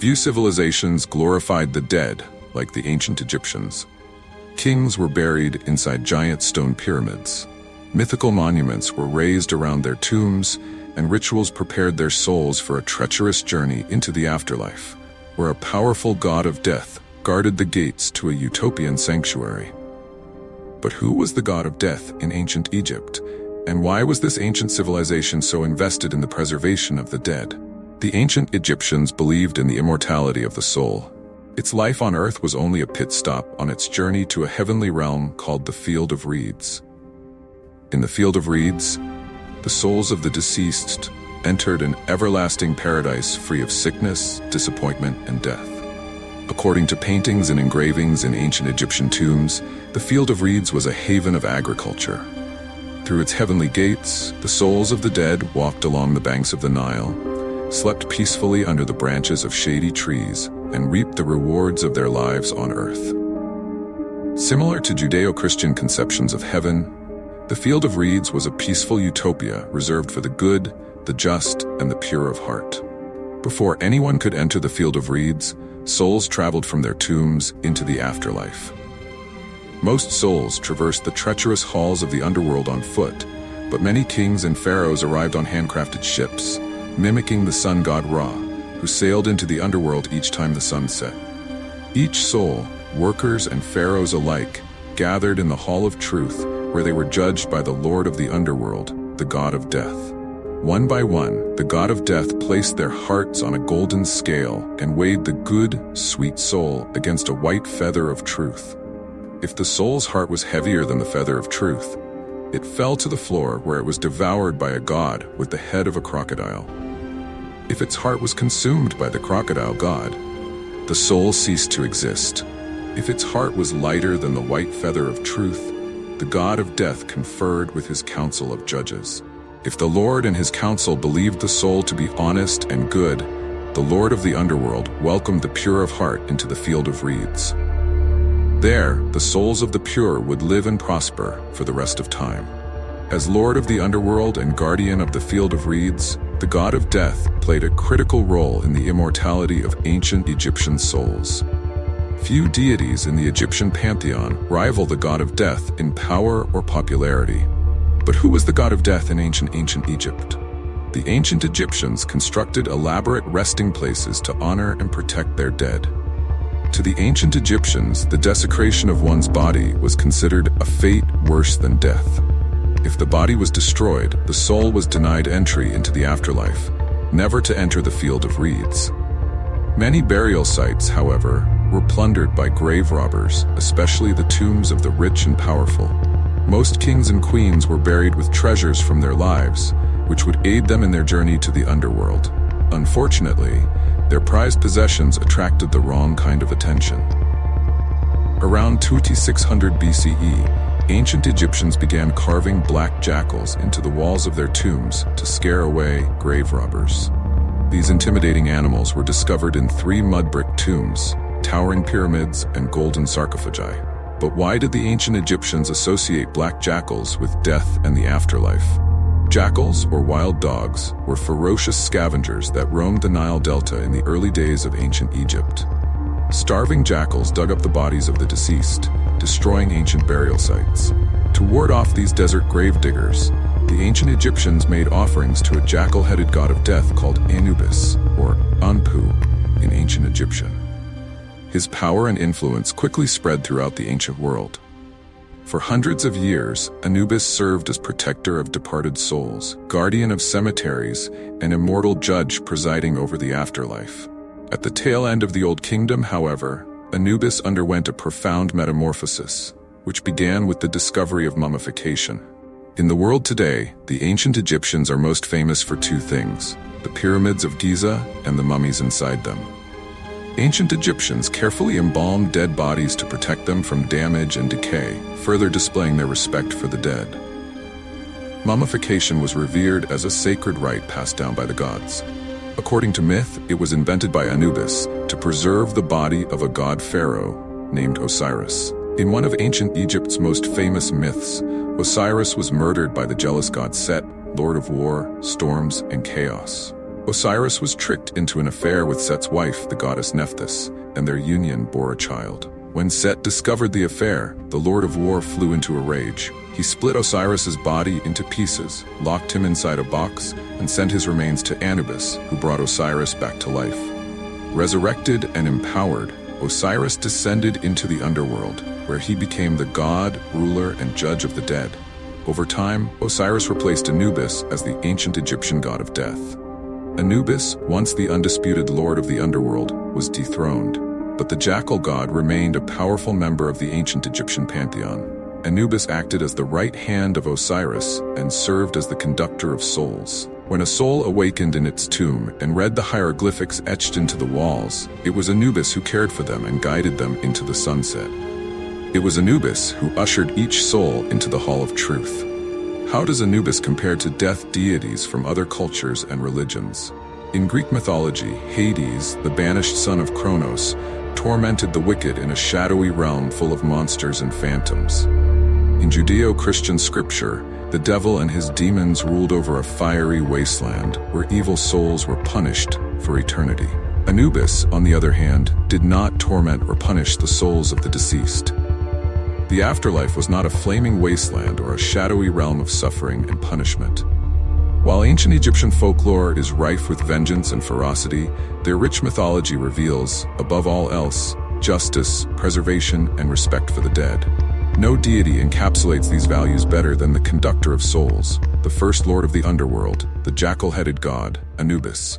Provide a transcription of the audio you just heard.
Few civilizations glorified the dead like the ancient Egyptians. Kings were buried inside giant stone pyramids. Mythical monuments were raised around their tombs, and rituals prepared their souls for a treacherous journey into the afterlife, where a powerful god of death guarded the gates to a utopian sanctuary. But who was the god of death in ancient Egypt, and why was this ancient civilization so invested in the preservation of the dead? The ancient Egyptians believed in the immortality of the soul. Its life on earth was only a pit stop on its journey to a heavenly realm called the Field of Reeds. In the Field of Reeds, the souls of the deceased entered an everlasting paradise free of sickness, disappointment, and death. According to paintings and engravings in ancient Egyptian tombs, the Field of Reeds was a haven of agriculture. Through its heavenly gates, the souls of the dead walked along the banks of the Nile, slept peacefully under the branches of shady trees, and reaped the rewards of their lives on earth. Similar to Judeo-Christian conceptions of heaven, the Field of Reeds was a peaceful utopia reserved for the good, the just, and the pure of heart. Before anyone could enter the Field of Reeds, souls traveled from their tombs into the afterlife. Most souls traversed the treacherous halls of the underworld on foot, but many kings and pharaohs arrived on handcrafted ships, mimicking the sun god Ra, who sailed into the underworld each time the sun set. Each soul, workers and pharaohs alike, gathered in the Hall of Truth, where they were judged by the Lord of the underworld, the god of death. One by one, the god of death placed their hearts on a golden scale and weighed the good, sweet soul against a white feather of truth. If the soul's heart was heavier than the feather of truth, it fell to the floor where it was devoured by a god with the head of a crocodile. If its heart was consumed by the crocodile god, the soul ceased to exist. If its heart was lighter than the white feather of truth, the god of death conferred with his council of judges. If the Lord and his council believed the soul to be honest and good, the Lord of the underworld welcomed the pure of heart into the Field of Reeds. There, the souls of the pure would live and prosper for the rest of time. As Lord of the underworld and guardian of the Field of Reeds, the god of death played a critical role in the immortality of ancient Egyptian souls. Few deities in the Egyptian pantheon rival the god of death in power or popularity. But who was the god of death in ancient Egypt? The ancient Egyptians constructed elaborate resting places to honor and protect their dead. To the ancient Egyptians, the desecration of one's body was considered a fate worse than death. If the body was destroyed, the soul was denied entry into the afterlife, never to enter the Field of Reeds. Many burial sites, however, were plundered by grave robbers, especially the tombs of the rich and powerful. Most kings and queens were buried with treasures from their lives, which would aid them in their journey to the underworld. Unfortunately, their prized possessions attracted the wrong kind of attention. Around 2600 BCE, ancient Egyptians began carving black jackals into the walls of their tombs to scare away grave robbers. These intimidating animals were discovered in 3 mud brick tombs, towering pyramids, and golden sarcophagi. But why did the ancient Egyptians associate black jackals with death and the afterlife? Jackals, or wild dogs, were ferocious scavengers that roamed the Nile Delta in the early days of ancient Egypt. Starving jackals dug up the bodies of the deceased, destroying ancient burial sites. To ward off these desert grave diggers, the ancient Egyptians made offerings to a jackal-headed god of death called Anubis, or Anpu, in ancient Egyptian. His power and influence quickly spread throughout the ancient world. For hundreds of years, Anubis served as protector of departed souls, guardian of cemeteries, and immortal judge presiding over the afterlife. At the tail end of the Old Kingdom, however, Anubis underwent a profound metamorphosis, which began with the discovery of mummification. In the world today, the ancient Egyptians are most famous for 2 things: the pyramids of Giza and the mummies inside them. Ancient Egyptians carefully embalmed dead bodies to protect them from damage and decay, further displaying their respect for the dead. Mummification was revered as a sacred rite passed down by the gods. According to myth, it was invented by Anubis to preserve the body of a god pharaoh named Osiris. In one of ancient Egypt's most famous myths, Osiris was murdered by the jealous god Set, lord of war, storms, and chaos. Osiris was tricked into an affair with Set's wife, the goddess Nephthys, and their union bore a child. When Set discovered the affair, the Lord of War flew into a rage. He split Osiris's body into pieces, locked him inside a box, and sent his remains to Anubis, who brought Osiris back to life. Resurrected and empowered, Osiris descended into the underworld, where he became the god, ruler, and judge of the dead. Over time, Osiris replaced Anubis as the ancient Egyptian god of death. Anubis, once the undisputed lord of the underworld, was dethroned, but the jackal god remained a powerful member of the ancient Egyptian pantheon. Anubis acted as the right hand of Osiris and served as the conductor of souls. When a soul awakened in its tomb and read the hieroglyphics etched into the walls, it was Anubis who cared for them and guided them into the sunset. It was Anubis who ushered each soul into the Hall of Truth. How does Anubis compare to death deities from other cultures and religions? In Greek mythology, Hades, the banished son of Kronos, tormented the wicked in a shadowy realm full of monsters and phantoms. In Judeo-Christian scripture, the devil and his demons ruled over a fiery wasteland where evil souls were punished for eternity. Anubis, on the other hand, did not torment or punish the souls of the deceased. The afterlife was not a flaming wasteland or a shadowy realm of suffering and punishment. While ancient Egyptian folklore is rife with vengeance and ferocity, their rich mythology reveals, above all else, justice, preservation, and respect for the dead. No deity encapsulates these values better than the conductor of souls, the first lord of the underworld, the jackal-headed god, Anubis.